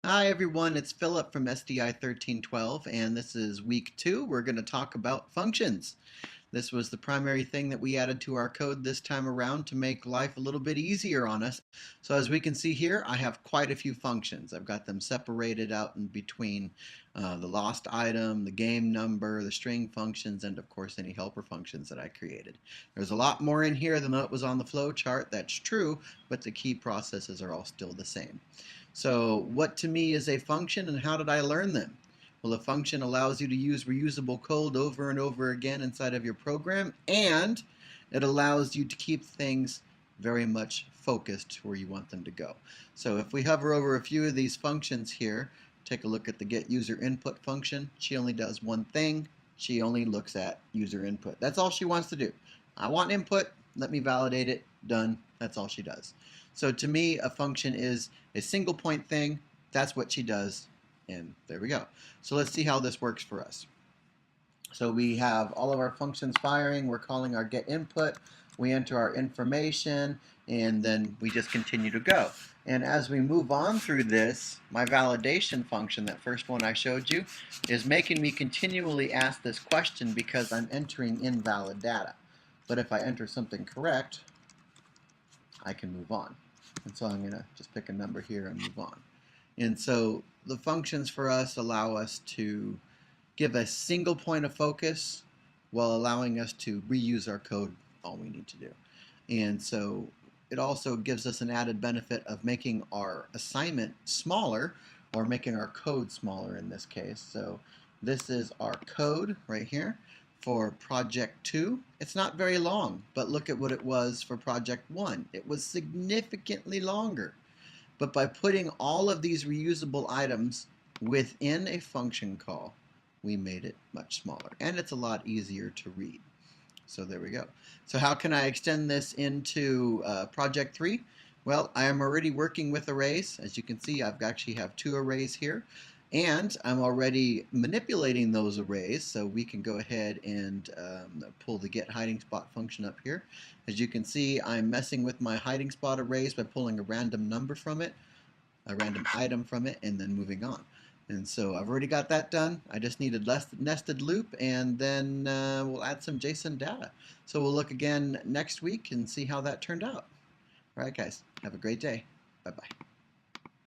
Hi everyone, it's Philip from SDI 1312 and this is week 2. We're going to talk about functions. This was the primary thing that we added to our code this time around to make life a little bit easier on us. So as we can see here, I have quite a few functions. I've got them separated out in between the lost item, the game number, the string functions, and of course any helper functions that I created. There's a lot more in here than what was on the flow chart, that's true, but the key processes are all still the same. So what to me is a function and how did I learn them? Well, a function allows you to use reusable code over and over again inside of your program, and it allows you to keep things very much focused where you want them to go. So if we hover over a few of these functions here, take a look at the get user input function. She only does one thing. She only looks at user input. That's all she wants to do. I want input, let me validate it, done. That's all she does. So to me, a function is a single point thing. That's what she does. And there we go. So let's see how this works for us. So we have all of our functions firing. We're calling our get input. We enter our information, and then we just continue to go. And as we move on through this, my validation function, that first one I showed you, is making me continually ask this question because I'm entering invalid data. But if I enter something correct, I can move on. And so I'm going to just pick a number here and move on. And so the functions for us allow us to give a single point of focus while allowing us to reuse our code all we need to do. And so it also gives us an added benefit of making our assignment smaller, or making our code smaller in this case. So this is our code right here for project 2. It's not very long, but look at what it was for project 1. It was significantly longer. But by putting all of these reusable items within a function call, we made it much smaller. And it's a lot easier to read. So there we go. So how can I extend this into project 3? Well, I am already working with arrays. As you can see, I've actually have 2 arrays here. And I'm already manipulating those arrays, so we can go ahead and pull the get hiding spot function up here. As you can see, I'm messing with my hiding spot arrays by pulling a random number from it, a random item from it, and then moving on. And so I've already got that done. I just need a nested loop, and then we'll add some JSON data. So we'll look again next week and see how that turned out. All right, guys, have a great day. Bye-bye.